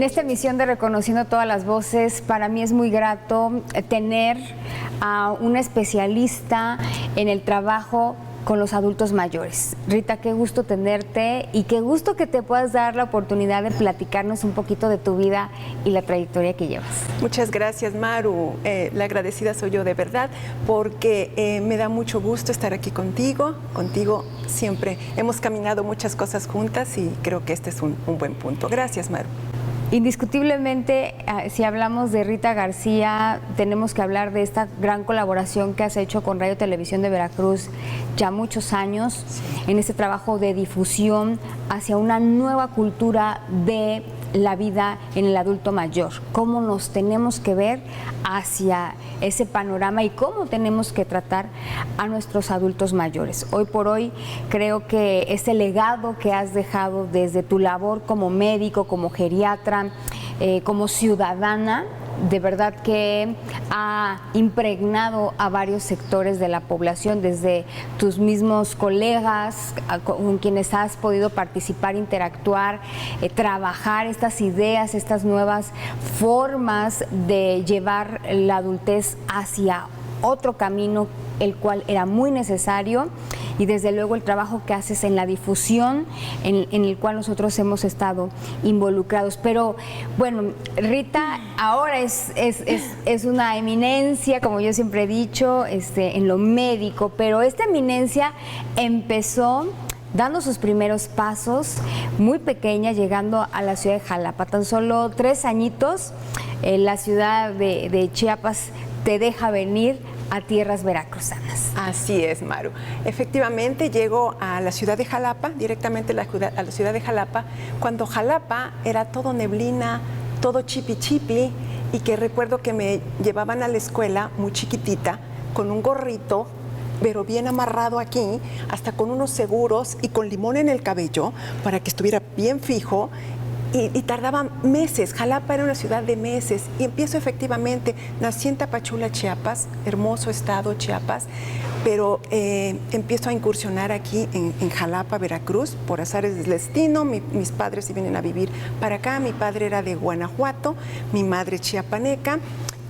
En esta emisión de Reconociendo Todas las Voces, para mí es muy grato tener a una especialista en el trabajo con los adultos mayores. Rita, qué gusto tenerte y qué gusto que te puedas dar la oportunidad de platicarnos un poquito de tu vida y la trayectoria que llevas. Muchas gracias, Maru. La agradecida soy yo de verdad, porque me da mucho gusto estar aquí contigo. Contigo siempre hemos caminado muchas cosas juntas y creo que este es un buen punto. Gracias, Maru. Indiscutiblemente, si hablamos de Rita García, tenemos que hablar de esta gran colaboración que has hecho con Radio Televisión de Veracruz ya muchos años, en este trabajo de difusión hacia una nueva cultura de la vida en el adulto mayor, cómo nos tenemos que ver hacia ese panorama y cómo tenemos que tratar a nuestros adultos mayores. Hoy por hoy creo que ese legado que has dejado desde tu labor como médico, como geriatra, como ciudadana, de verdad que ha impregnado a varios sectores de la población, desde tus mismos colegas con quienes has podido participar, interactuar, trabajar estas ideas, estas nuevas formas de llevar la adultez hacia otro camino, el cual era muy necesario, y desde luego el trabajo que haces en la difusión, en el cual nosotros hemos estado involucrados. Pero bueno, Rita ahora es una eminencia, como yo siempre he dicho, en lo médico, pero esta eminencia empezó dando sus primeros pasos muy pequeña, llegando a la ciudad de Jalapa. Tan solo 3 añitos, la ciudad de Chiapas te deja venir a tierras veracruzanas. Así es, Maru. Efectivamente, llego a la ciudad de Jalapa, directamente a la ciudad de Jalapa, cuando Jalapa era todo neblina, todo chipi chipi, y que recuerdo que me llevaban a la escuela muy chiquitita, con un gorrito, pero bien amarrado aquí, hasta con unos seguros y con limón en el cabello, para que estuviera bien fijo. Y tardaban meses. Jalapa era una ciudad de meses, y empiezo efectivamente, nací en Tapachula, Chiapas, hermoso estado Chiapas, pero empiezo a incursionar aquí en Jalapa, Veracruz, por azares del destino. Mis padres se vienen a vivir para acá. Mi padre era de Guanajuato, mi madre chiapaneca.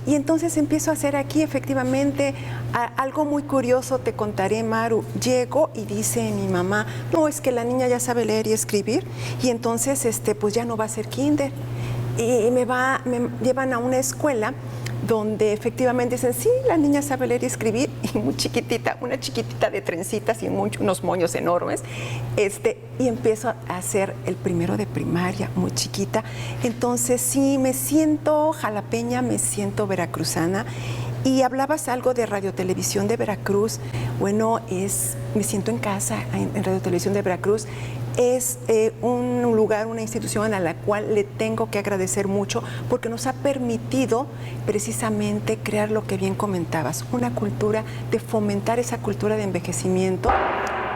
Y entonces empiezo a hacer aquí efectivamente algo muy curioso, te contaré, Maru. Llego y dice mi mamá, no, es que la niña ya sabe leer y escribir, y entonces pues ya no va a ser kinder. Y me llevan a una escuela donde efectivamente dicen, sí, la niña sabe leer y escribir, y muy chiquitita, una chiquitita de trencitas y unos moños enormes, y empiezo a hacer el primero de primaria, muy chiquita. Entonces sí, me siento jalapeña, me siento veracruzana. Y hablabas algo de Radio Televisión de Veracruz. Bueno, me siento en casa en Radio Televisión de Veracruz. Es un lugar, una institución a la cual le tengo que agradecer mucho, porque nos ha permitido precisamente crear lo que bien comentabas, una cultura de fomentar esa cultura de envejecimiento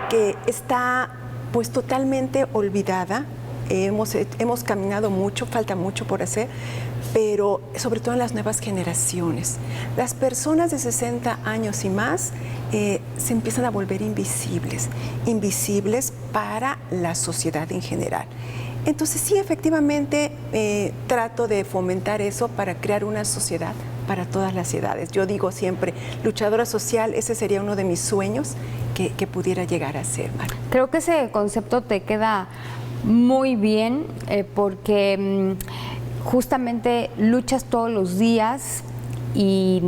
que está pues totalmente olvidada. Hemos caminado mucho, falta mucho por hacer, pero sobre todo en las nuevas generaciones. Las personas de 60 años y más se empiezan a volver invisibles para la sociedad en general. Entonces sí, efectivamente, trato de fomentar eso para crear una sociedad para todas las edades. Yo digo siempre, luchadora social, ese sería uno de mis sueños que pudiera llegar a ser, Maru. Creo que ese concepto te queda muy bien, porque justamente luchas todos los días y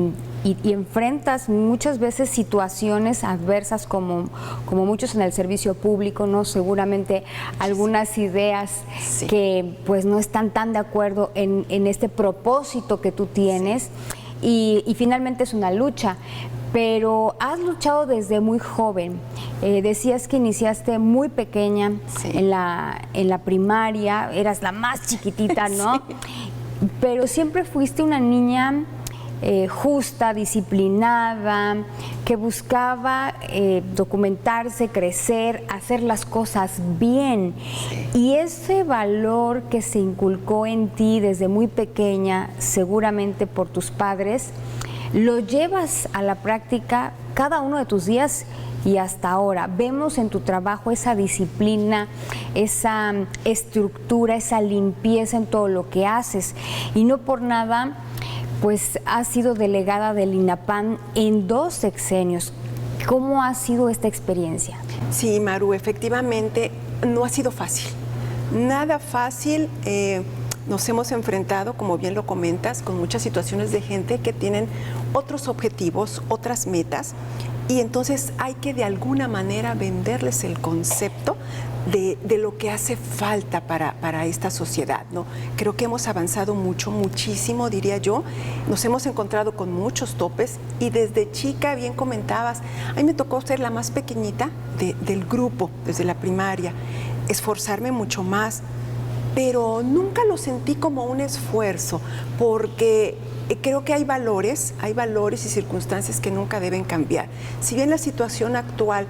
enfrentas muchas veces situaciones adversas como muchos en el servicio público, ¿no? Seguramente algunas ideas sí, que pues no están tan de acuerdo en este propósito que tú tienes, sí, y finalmente es una lucha. Pero has luchado desde muy joven. Decías que iniciaste muy pequeña, sí, en la primaria, eras la más chiquitita, ¿no? Sí. Pero siempre fuiste una niña justa, disciplinada, que buscaba documentarse, crecer, hacer las cosas bien. Sí. Y ese valor que se inculcó en ti desde muy pequeña, seguramente por tus padres, lo llevas a la práctica cada uno de tus días y hasta ahora. Vemos en tu trabajo esa disciplina, esa estructura, esa limpieza en todo lo que haces. Y no por nada, pues has sido delegada del INAPAM en 2 sexenios. ¿Cómo ha sido esta experiencia? Sí, Maru, efectivamente no ha sido fácil. Nada fácil. Nos hemos enfrentado, como bien lo comentas, con muchas situaciones de gente que tienen otros objetivos, otras metas, y entonces hay que de alguna manera venderles el concepto de lo que hace falta para esta sociedad, ¿no? Creo que hemos avanzado muchísimo, diría yo. Nos hemos encontrado con muchos topes y desde chica, bien comentabas, a mí me tocó ser la más pequeñita del grupo, desde la primaria, esforzarme mucho más, pero nunca lo sentí como un esfuerzo, porque creo que hay valores y circunstancias que nunca deben cambiar. Si bien la situación actual,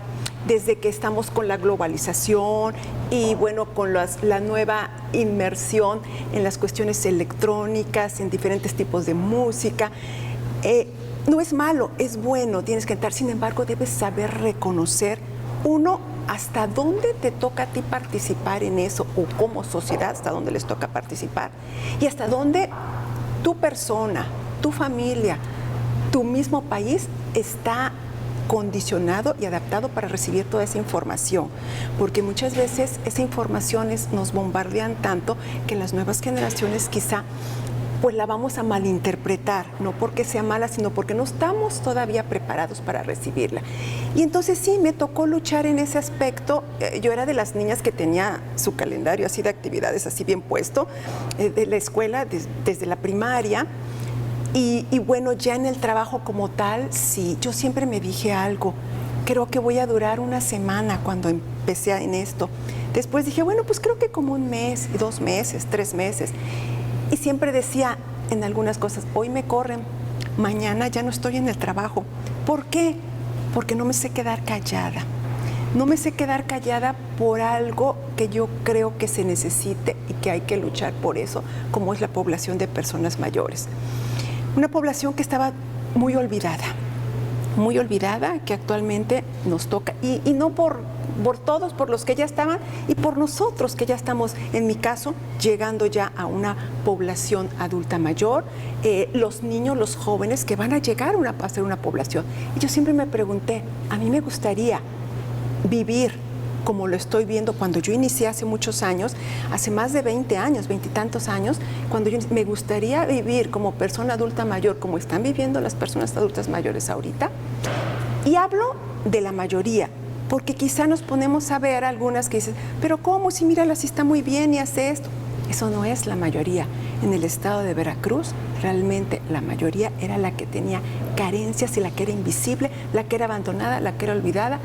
desde que estamos con la globalización y bueno, con la nueva inmersión en las cuestiones electrónicas, en diferentes tipos de música, no es malo, es bueno, tienes que entrar. Sin embargo, debes saber reconocer, uno, hasta dónde te toca a ti participar en eso, o como sociedad, hasta dónde les toca participar, y hasta dónde tu persona, tu familia, tu mismo país está condicionado y adaptado para recibir toda esa información, porque muchas veces esa información nos bombardean tanto que las nuevas generaciones quizá pues la vamos a malinterpretar, no porque sea mala, sino porque no estamos todavía preparados para recibirla. Y entonces sí, me tocó luchar en ese aspecto. Yo era de las niñas que tenía su calendario así de actividades, así bien puesto, de la escuela, desde la primaria. Y bueno, ya en el trabajo como tal, sí, yo siempre me dije algo, creo que voy a durar una semana cuando empecé en esto. Después dije, bueno, pues creo que como 1 mes, 2 meses, 3 meses. Y siempre decía en algunas cosas, hoy me corren, mañana ya no estoy en el trabajo. ¿Por qué? Porque no me sé quedar callada. No me sé quedar callada por algo que yo creo que se necesite y que hay que luchar por eso, como es la población de personas mayores. Una población que estaba muy olvidada, que actualmente nos toca, y no por todos, por los que ya estaban y por nosotros que ya estamos, en mi caso, llegando ya a una población adulta mayor, los niños, los jóvenes que van a llegar a ser una población. Y yo siempre me pregunté, a mí me gustaría vivir como lo estoy viendo cuando yo inicié hace muchos años, hace más de 20 años, 20 y tantos años, cuando me gustaría vivir como persona adulta mayor, como están viviendo las personas adultas mayores ahorita. Y hablo de la mayoría, porque quizá nos ponemos a ver algunas que dicen, pero ¿cómo? Si mírala, si está muy bien y hace esto. Eso no es la mayoría. En el estado de Veracruz, realmente la mayoría era la que tenía carencias y la que era invisible, la que era abandonada, la que era olvidada,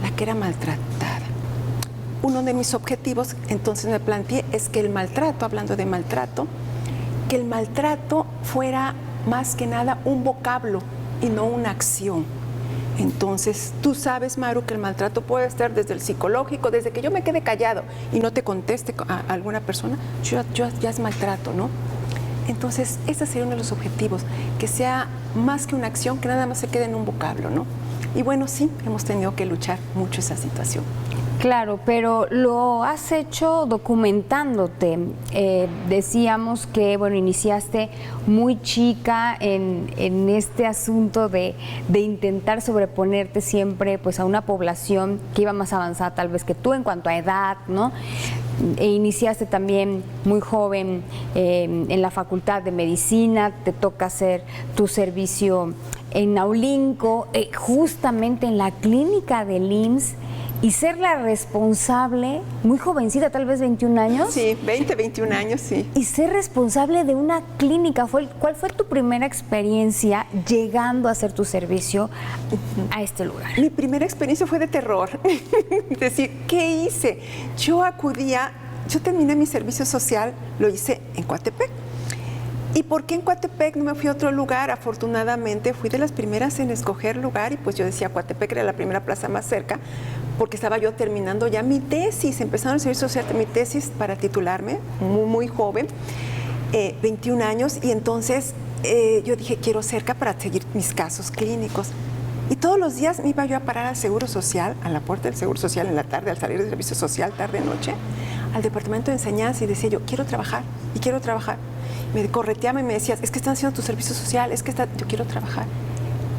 la que era maltratada. Uno de mis objetivos, entonces me planteé, es que el maltrato, hablando de maltrato, que el maltrato fuera más que nada un vocablo y no una acción. Entonces, tú sabes, Maru, que el maltrato puede estar desde el psicológico, desde que yo me quede callado y no te conteste a alguna persona, ya es maltrato, ¿no? Entonces, ese sería uno de los objetivos, que sea más que una acción, que nada más se quede en un vocablo, ¿no? Y bueno, sí, hemos tenido que luchar mucho esa situación. Claro, pero lo has hecho documentándote. Decíamos que, bueno, iniciaste muy chica en este asunto de intentar sobreponerte siempre pues a una población que iba más avanzada tal vez que tú en cuanto a edad, ¿no? E iniciaste también muy joven en la Facultad de Medicina, te toca hacer tu servicio en Naulinco, justamente en la clínica del IMSS, y ser la responsable, muy jovencita, tal vez 21 años. Sí, 21 años, sí. Y ser responsable de una clínica. ¿Cuál fue tu primera experiencia llegando a hacer tu servicio a este lugar? Mi primera experiencia fue de terror. Es decir, ¿qué hice? Yo terminé mi servicio social, lo hice en Coatepec. ¿Y por qué en Coatepec no me fui a otro lugar? Afortunadamente fui de las primeras en escoger lugar y pues yo decía Coatepec era la primera plaza más cerca porque estaba yo terminando ya mi tesis, empezando el servicio social, mi tesis para titularme, muy joven, 21 años, y entonces yo dije quiero cerca para seguir mis casos clínicos. Y todos los días me iba yo a parar al Seguro Social, a la puerta del Seguro Social en la tarde, al salir del servicio social, tarde, noche, al departamento de enseñanza y decía yo, quiero trabajar y quiero trabajar. Me correteaba y me decía, es que están haciendo tu servicio social, yo quiero trabajar.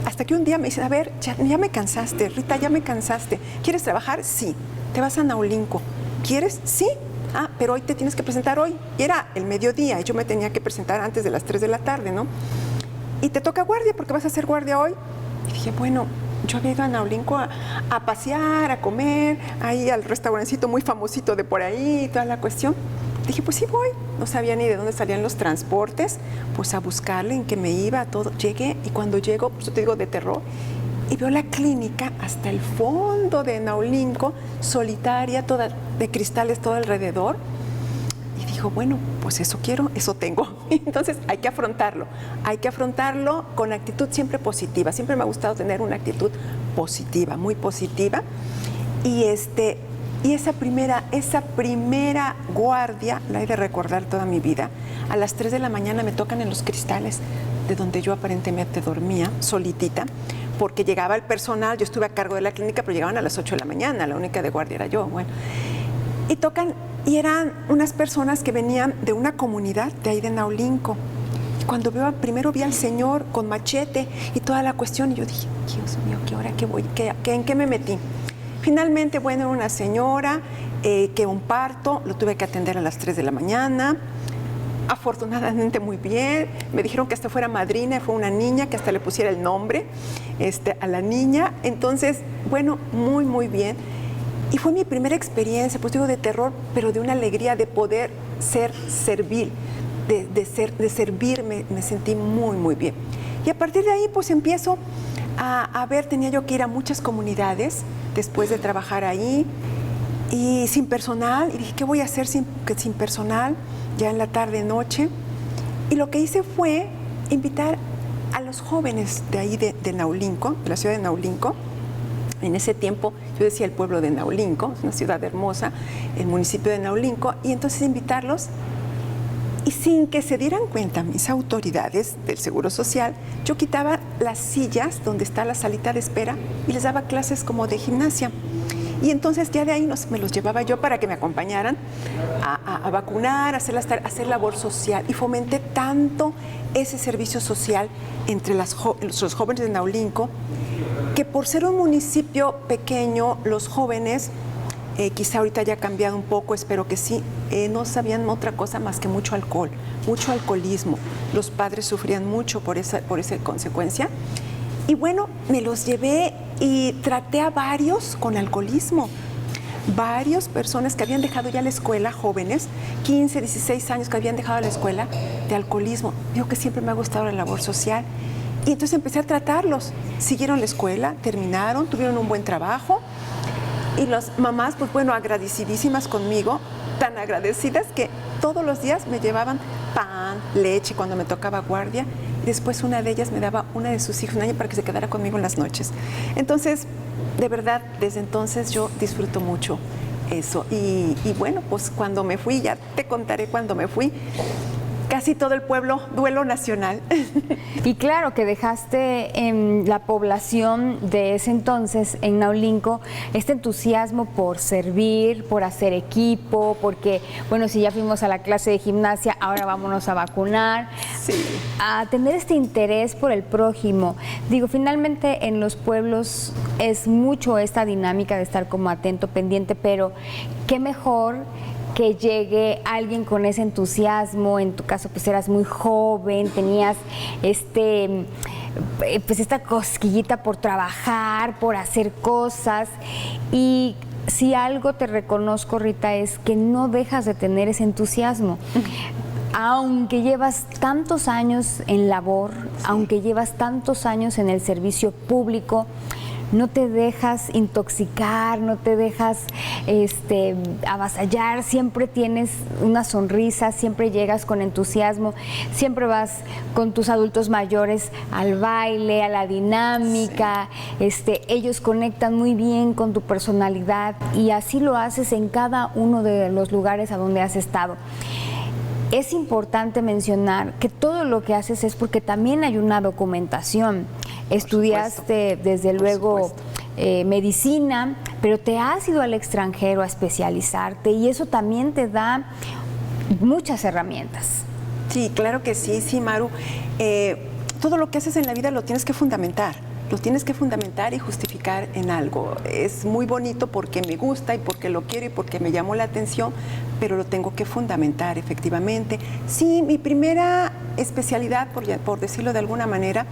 Hasta que un día me dicen, a ver, ya me cansaste, Rita, ya me cansaste. ¿Quieres trabajar? Sí. Te vas a Naulinco. ¿Quieres? Sí. Ah, pero hoy te tienes que presentar hoy. Y era el mediodía y yo me tenía que presentar antes de las 3 de la tarde, ¿no? Y te toca guardia porque vas a hacer guardia hoy. Y dije, bueno, yo había ido a Naulinco a pasear, a comer, ahí al restaurancito muy famosito de por ahí y toda la cuestión. Dije, pues sí voy. No sabía ni de dónde salían los transportes, pues a buscarle, en qué me iba, todo. Llegué y cuando llego, pues yo te digo de terror, y veo la clínica hasta el fondo de Naulinco, solitaria, toda de cristales todo alrededor. Y digo, bueno, pues eso quiero, eso tengo. Entonces hay que afrontarlo con actitud siempre positiva. Siempre me ha gustado tener una actitud positiva, muy positiva. Y esa primera guardia la he de recordar toda mi vida. A las 3 de la mañana me tocan en los cristales de donde yo aparentemente dormía, solitita, porque llegaba el personal, yo estuve a cargo de la clínica, pero llegaban a las 8 de la mañana, la única de guardia era yo. Bueno, y tocan, y eran unas personas que venían de una comunidad de ahí de Naulinco. Y cuando primero vi al señor con machete y toda la cuestión, y yo dije, Dios mío, ¿qué hora qué voy? ¿En qué me metí? Finalmente, bueno, era una señora que un parto, lo tuve que atender a las 3 de la mañana. Afortunadamente muy bien, me dijeron que hasta fuera madrina, fue una niña, que hasta le pusiera el nombre a la niña. Entonces, bueno, muy, muy bien. Y fue mi primera experiencia, pues digo, de terror, pero de una alegría de poder ser servil, de servir, me sentí muy, muy bien. Y a partir de ahí, pues empiezo a ver, tenía yo que ir a muchas comunidades después de trabajar ahí y sin personal. Y dije, ¿qué voy a hacer sin personal? Ya en la tarde, noche. Y lo que hice fue invitar a los jóvenes de ahí de Naulinco, de la ciudad de Naulinco. En ese tiempo yo decía el pueblo de Naulinco, es una ciudad hermosa, el municipio de Naulinco, y entonces invitarlos. Y sin que se dieran cuenta mis autoridades del Seguro Social, yo quitaba las sillas donde está la salita de espera y les daba clases como de gimnasia. Y entonces ya de ahí me los llevaba yo para que me acompañaran a vacunar, a hacer labor social. Y fomenté tanto ese servicio social entre los jóvenes de Naulinco, que por ser un municipio pequeño, los jóvenes, quizá ahorita ya ha cambiado un poco, espero que sí, no sabían otra cosa más que mucho alcohol, mucho alcoholismo. Los padres sufrían mucho por esa consecuencia. Y bueno, me los llevé y traté a varios con alcoholismo. Varias personas que habían dejado ya la escuela, jóvenes, 15, 16 años que habían dejado la escuela de alcoholismo. Digo que siempre me ha gustado la labor social. Y entonces empecé a tratarlos. Siguieron la escuela, terminaron, tuvieron un buen trabajo. Y las mamás, pues bueno, agradecidísimas conmigo, tan agradecidas que todos los días me llevaban pan, leche cuando me tocaba guardia. Después una de ellas me daba una de sus hijos, un año, para que se quedara conmigo en las noches. Entonces, de verdad, desde entonces yo disfruto mucho eso. Y bueno, pues cuando me fui, ya te contaré cuando me fui, casi todo el pueblo, duelo nacional. Y claro que dejaste en la población de ese entonces, en Naulinco, este entusiasmo por servir, por hacer equipo, porque, bueno, si ya fuimos a la clase de gimnasia, ahora vámonos a vacunar. Sí. A tener este interés por el prójimo. Digo, finalmente en los pueblos es mucho esta dinámica de estar como atento, pendiente, pero qué mejor que llegue alguien con ese entusiasmo. En tu caso, pues eras muy joven, tenías pues esta cosquillita por trabajar, por hacer cosas. Y si algo te reconozco, Rita, es que no dejas de tener ese entusiasmo. Aunque llevas tantos años en labor, aunque llevas tantos años en el servicio público, no te dejas intoxicar, no te dejas avasallar, siempre tienes una sonrisa, siempre llegas con entusiasmo, siempre vas con tus adultos mayores al baile, a la dinámica, ellos conectan muy bien con tu personalidad y así lo haces en cada uno de los lugares a donde has estado. Es importante mencionar que todo lo que haces es porque también hay una documentación. estudiaste desde luego medicina, pero te has ido al extranjero a especializarte y eso también te da muchas herramientas. Sí, claro que sí, sí, Maru. Todo lo que haces en la vida lo tienes que fundamentar. Lo tienes que fundamentar y justificar en algo. Es muy bonito porque me gusta y porque lo quiero y porque me llamó la atención, pero lo tengo que fundamentar efectivamente. Sí, mi primera especialidad, por decirlo de alguna manera,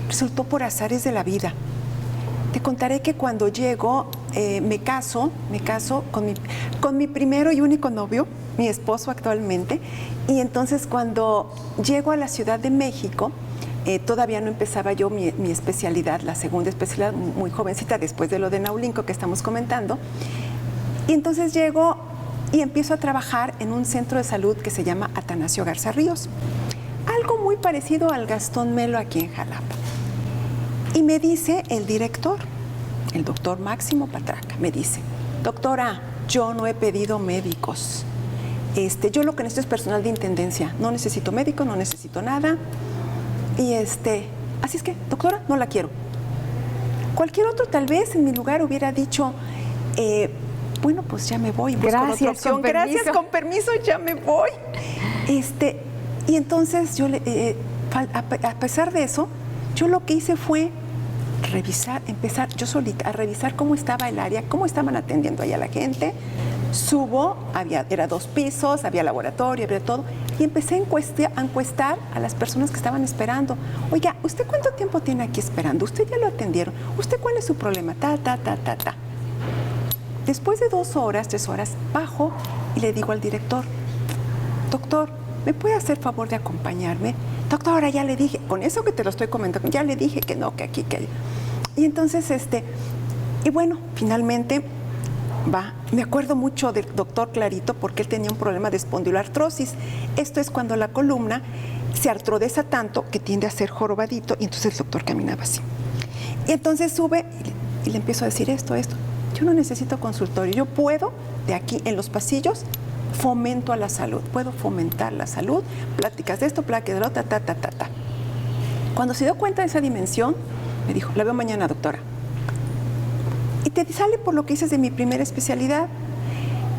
resultó por azares de la vida. Te contaré que cuando llego, me caso con mi primero y único novio, mi esposo actualmente, y entonces cuando llego a la Ciudad de México, todavía no empezaba yo mi especialidad, la segunda especialidad, muy jovencita, después de lo de Naulinco que estamos comentando. Y entonces llego y empiezo a trabajar en un centro de salud que se llama Atanasio Garza Ríos. Algo muy parecido al Gastón Melo aquí en Jalapa. Y me dice el director, el doctor Máximo Patraca, me dice, doctora, yo no he pedido médicos. Yo lo que necesito es personal de intendencia. No necesito médico, no necesito nada. Y así es que, doctora, no la quiero. Cualquier otro tal vez en mi lugar hubiera dicho, bueno, pues ya me voy. Gracias, otra opción. Gracias, con permiso, ya me voy. Y entonces yo, a pesar de eso, yo lo que hice fue empezar yo solita a revisar cómo estaba el área, cómo estaban atendiendo allá a la gente. Subo, era 2 pisos, había laboratorio, había todo, y empecé a encuestar a las personas que estaban esperando. Oiga, ¿usted cuánto tiempo tiene aquí esperando? ¿Usted ya lo atendieron? ¿Usted cuál es su problema? Ta. Después de 2 horas, 3 horas, bajo y le digo al director, doctor, ¿me puede hacer favor de acompañarme? Doctora, ya le dije, con eso que te lo estoy comentando, ya le dije que no, que aquí, que allá. Y entonces, y bueno, finalmente me acuerdo mucho del doctor Clarito porque él tenía un problema de espondiloartrosis. Esto es cuando la columna se artrodeza tanto que tiende a ser jorobadito y entonces el doctor caminaba así. Y entonces sube y le empiezo a decir esto. Yo no necesito consultorio, yo puedo, de aquí en los pasillos, fomento a la salud, puedo fomentar la salud, pláticas de esto, pláticas de lo ta. Cuando se dio cuenta de esa dimensión, me dijo, la veo mañana, doctora. Y te sale por lo que dices de mi primera especialidad.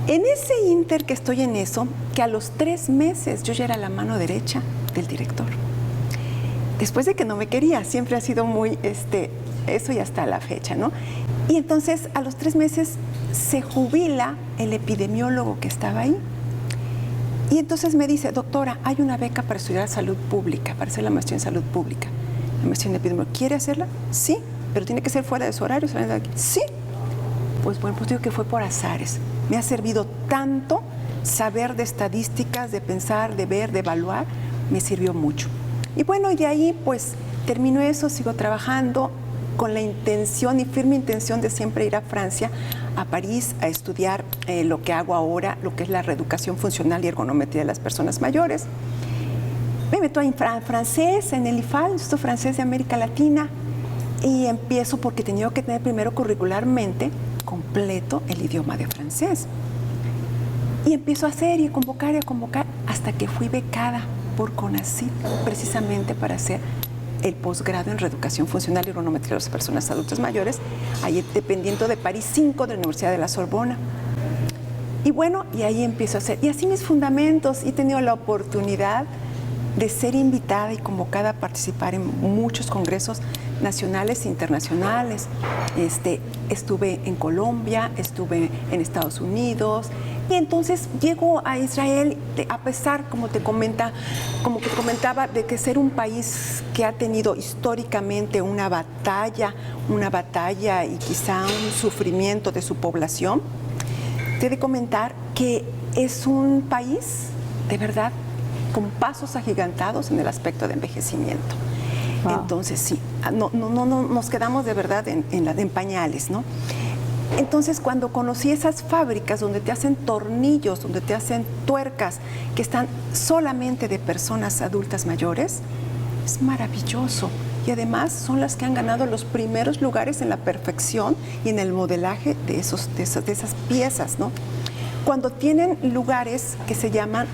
En ese inter que estoy en eso, que a los 3 meses yo ya era la mano derecha del director. Después de que no me quería, siempre ha sido muy, eso y hasta la fecha, ¿no? Y entonces a los 3 meses se jubila el epidemiólogo que estaba ahí. Y entonces me dice, doctora, hay una beca para estudiar salud pública, para hacer la maestría en salud pública. La maestría en epidemiología. ¿Quiere hacerla? Sí, pero tiene que ser fuera de su horario. Sí. Pues bueno, pues digo que fue por azares. Me ha servido tanto saber de estadísticas, de pensar, de ver, de evaluar, me sirvió mucho. Y bueno, y de ahí pues termino eso, sigo trabajando con la intención y firme intención de siempre ir a Francia, a París, a estudiar lo que hago ahora, lo que es la reeducación funcional y ergonometría de las personas mayores. Me meto en francés, en el IFAL, Instituto Francés de América Latina, y empiezo porque tenía que tener primero curricularmente completo el idioma de francés. Y empiezo a hacer y a convocar hasta que fui becada por CONACYT precisamente para hacer el posgrado en reeducación funcional y ergonometría de las personas adultas mayores, ahí dependiendo de París 5 de la Universidad de la Sorbona. Y bueno, y ahí empiezo a hacer, y así mis fundamentos, y he tenido la oportunidad de ser invitada y convocada a participar en muchos congresos nacionales e internacionales. Estuve en Colombia, estuve en Estados Unidos, y entonces llego a Israel, a pesar, como que comentaba, de que ser un país que ha tenido históricamente una batalla y quizá un sufrimiento de su población. Te he de comentar que es un país, de verdad, con pasos agigantados en el aspecto de envejecimiento. Wow. Entonces, sí, no nos quedamos de verdad en pañales, ¿no? Entonces, cuando conocí esas fábricas donde te hacen tornillos, donde te hacen tuercas, que están solamente de personas adultas mayores, es maravilloso. Y además son las que han ganado los primeros lugares en la perfección y en el modelaje de esas piezas, ¿no? Cuando tienen lugares que se llaman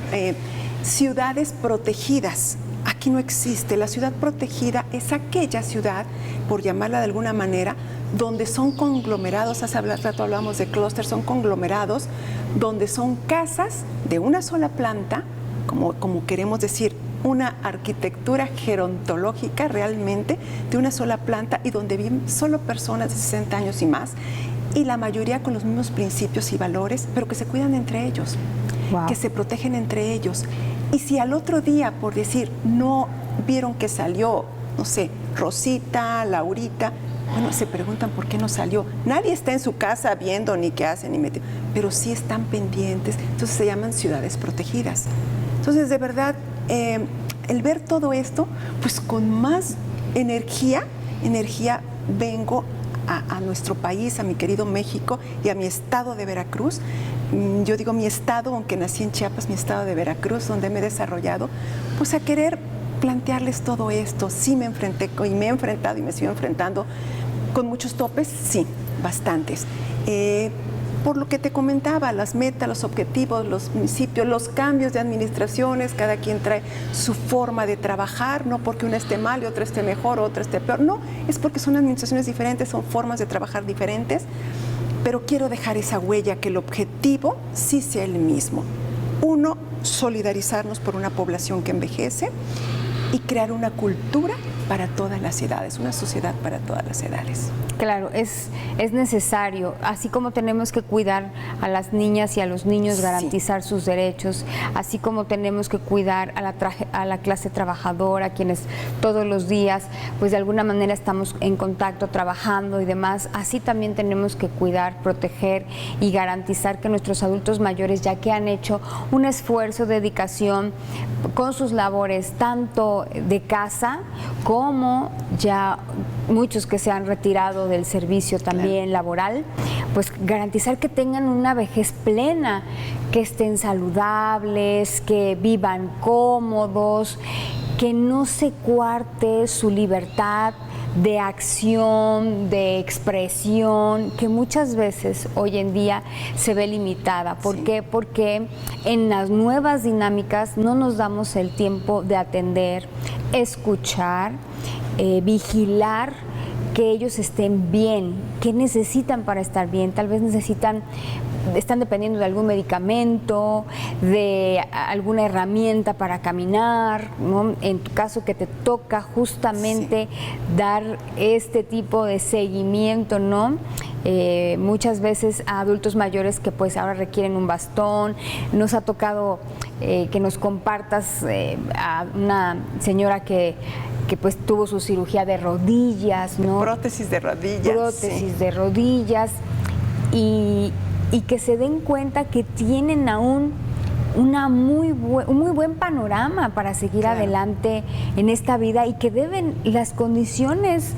ciudades protegidas. Aquí aquí no existe. La ciudad protegida es aquella ciudad, por llamarla de alguna manera, donde son conglomerados, hace rato hablamos de clústeres, son conglomerados, donde son casas de una sola planta, como queremos decir, una arquitectura gerontológica realmente de una sola planta y donde viven solo personas de 60 años y más, y la mayoría con los mismos principios y valores, pero que se cuidan entre ellos, wow, que se protegen entre ellos. Y si al otro día, por decir, no vieron que salió, no sé, Rosita, Laurita, bueno, se preguntan por qué no salió. Nadie está en su casa viendo ni qué hacen ni meten, pero sí están pendientes. Entonces se llaman ciudades protegidas. Entonces, de verdad, el ver todo esto, pues con más energía vengo a nuestro país, a mi querido México y a mi estado de Veracruz. Yo digo mi estado, aunque nací en Chiapas, mi estado de Veracruz, donde me he desarrollado, pues a querer plantearles todo esto. Sí me enfrenté y me he enfrentado y me sigo enfrentando con muchos topes, sí, bastantes. Por lo que te comentaba, las metas, los objetivos, los municipios, los cambios de administraciones, cada quien trae su forma de trabajar, no porque una esté mal y otra esté mejor, otra esté peor, no, es porque son administraciones diferentes, son formas de trabajar diferentes, pero quiero dejar esa huella, que el objetivo sí sea el mismo. Uno, solidarizarnos por una población que envejece y crear una cultura para todas las edades, una sociedad para todas las edades. Claro, es necesario, así como tenemos que cuidar a las niñas y a los niños, garantizar sus derechos, así como tenemos que cuidar a la clase trabajadora, quienes todos los días, pues de alguna manera estamos en contacto, trabajando y demás, así también tenemos que cuidar, proteger y garantizar que nuestros adultos mayores, ya que han hecho un esfuerzo, dedicación con sus labores, tanto de casa como ya muchos que se han retirado del servicio también laboral, pues garantizar que tengan una vejez plena, que estén saludables, que vivan cómodos, que no se cuarte su libertad de acción, de expresión, que muchas veces hoy en día se ve limitada. ¿Por qué? Porque en las nuevas dinámicas no nos damos el tiempo de atender, escuchar, vigilar que ellos estén bien, qué necesitan para estar bien. Tal vez están dependiendo de algún medicamento, de alguna herramienta para caminar, ¿no? En tu caso que te toca justamente dar este tipo de seguimiento, ¿no? Muchas veces a adultos mayores que pues ahora requieren un bastón. Nos ha tocado que nos compartas a una señora que pues tuvo su cirugía de rodillas, ¿no? Prótesis de rodillas. Prótesis de rodillas y que se den cuenta que tienen aún un muy buen panorama para seguir adelante en esta vida y que las condiciones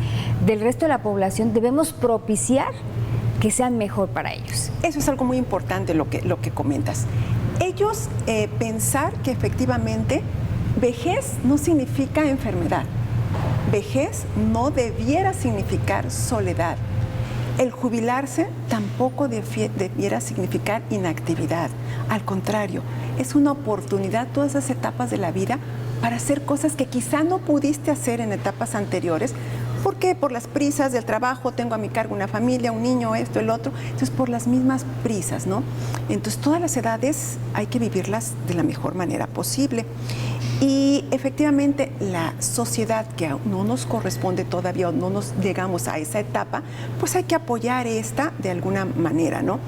del resto de la población debemos propiciar que sean mejor para ellos. Eso es algo muy importante lo que comentas. Ellos pensar que efectivamente vejez no significa enfermedad. Vejez no debiera significar soledad. El jubilarse tampoco debiera significar inactividad. Al contrario, es una oportunidad, todas esas etapas de la vida, para hacer cosas que quizá no pudiste hacer en etapas anteriores, porque por las prisas del trabajo, tengo a mi cargo una familia, un niño, esto, el otro, entonces por las mismas prisas, ¿no? Entonces todas las edades hay que vivirlas de la mejor manera posible. Y efectivamente la sociedad que no nos corresponde todavía o no nos llegamos a esa etapa, pues hay que apoyar esta de alguna manera, ¿no?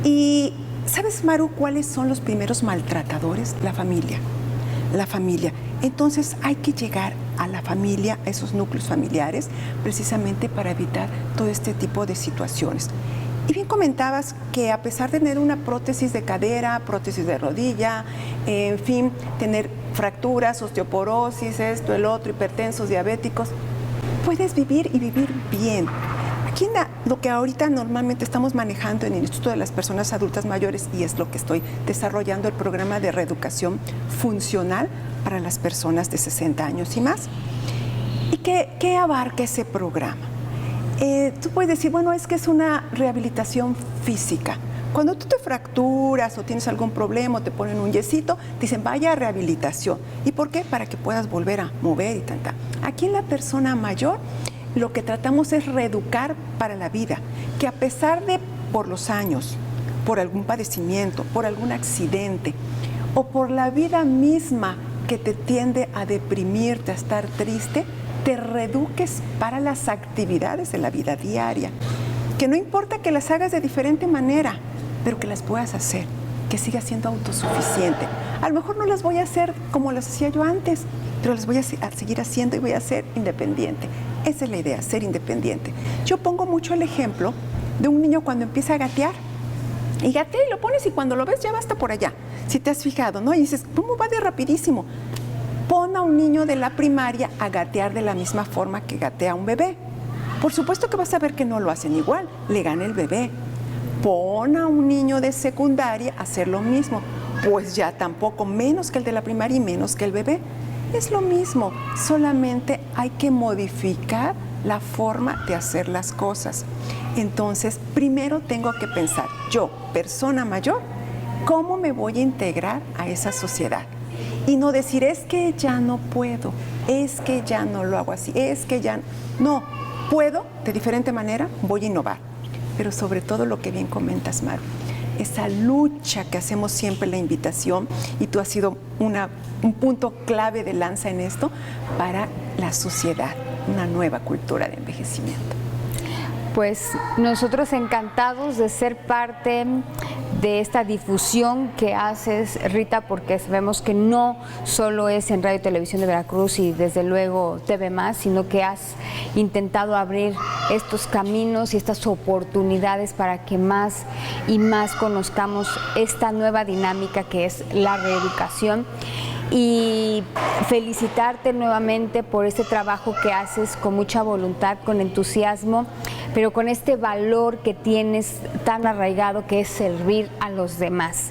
Y ¿sabes, Maru, cuáles son los primeros maltratadores? La familia. La familia. Entonces hay que llegar a la familia, a esos núcleos familiares, precisamente para evitar todo este tipo de situaciones. Y bien comentabas que a pesar de tener una prótesis de cadera, prótesis de rodilla, en fin, tener fracturas, osteoporosis, esto, el otro, hipertensos, diabéticos, puedes vivir y vivir bien. Aquí lo que ahorita normalmente estamos manejando en el Instituto de las Personas Adultas Mayores, y es lo que estoy desarrollando, el programa de reeducación funcional para las personas de 60 años y más. ¿Y qué abarca ese programa? Tú puedes decir, bueno, es que es una rehabilitación física. Cuando tú te fracturas o tienes algún problema o te ponen un yesito, dicen vaya a rehabilitación. ¿Y por qué? Para que puedas volver a mover y tanta. Aquí en la persona mayor lo que tratamos es reeducar para la vida, que a pesar de por los años, por algún padecimiento, por algún accidente o por la vida misma que te tiende a deprimirte, a estar triste, te reeduques para las actividades de la vida diaria. Que no importa que las hagas de diferente manera, pero que las puedas hacer, que sigas siendo autosuficiente. A lo mejor no las voy a hacer como las hacía yo antes, pero las voy a seguir haciendo y voy a ser independiente. Esa es la idea, ser independiente. Yo pongo mucho el ejemplo de un niño cuando empieza a gatear. Y gatea y lo pones y cuando lo ves ya va hasta por allá. Si te has fijado, ¿no? Y dices, ¿cómo va de rapidísimo? Pon a un niño de la primaria a gatear de la misma forma que gatea un bebé. Por supuesto que vas a ver que no lo hacen igual, le gana el bebé. Pon a un niño de secundaria a hacer lo mismo, pues ya tampoco menos que el de la primaria y menos que el bebé. Es lo mismo, solamente hay que modificar la forma de hacer las cosas. Entonces, primero tengo que pensar, yo, persona mayor, ¿cómo me voy a integrar a esa sociedad? Y no decir, es que ya no puedo, es que ya no lo hago así, es que ya no. Puedo, de diferente manera, voy a innovar. Pero sobre todo lo que bien comentas, Maru, esa lucha que hacemos siempre, la invitación, y tú has sido un punto clave de lanza en esto, para la sociedad, una nueva cultura de envejecimiento. Pues nosotros encantados de ser parte de esta difusión que haces, Rita, porque sabemos que no solo es en Radio y Televisión de Veracruz y desde luego TV+, sino que has intentado abrir estos caminos y estas oportunidades para que más y más conozcamos esta nueva dinámica que es la reeducación. Y felicitarte nuevamente por este trabajo que haces con mucha voluntad, con entusiasmo, pero con este valor que tienes tan arraigado que es servir a los demás.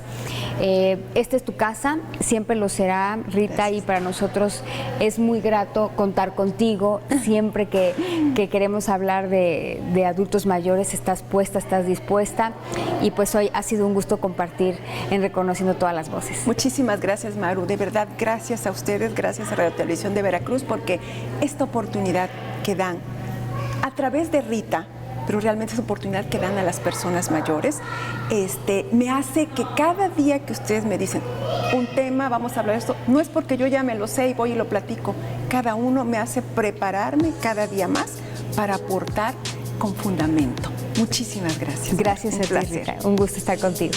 Esta es tu casa, siempre lo será, Rita. Gracias. Y para nosotros es muy grato contar contigo. Siempre que queremos hablar de adultos mayores, estás puesta, estás dispuesta. Y pues hoy ha sido un gusto compartir en Reconociendo Todas las Voces. Muchísimas gracias, Maru. De verdad, gracias a ustedes, gracias a Radio Televisión de Veracruz, porque esta oportunidad que dan a través de Rita, pero realmente es oportunidad que dan a las personas mayores, me hace que cada día que ustedes me dicen un tema, vamos a hablar de esto, no es porque yo ya me lo sé y voy y lo platico, cada uno me hace prepararme cada día más para aportar con fundamento. Muchísimas gracias. Gracias a ti, Rita. Un gusto estar contigo.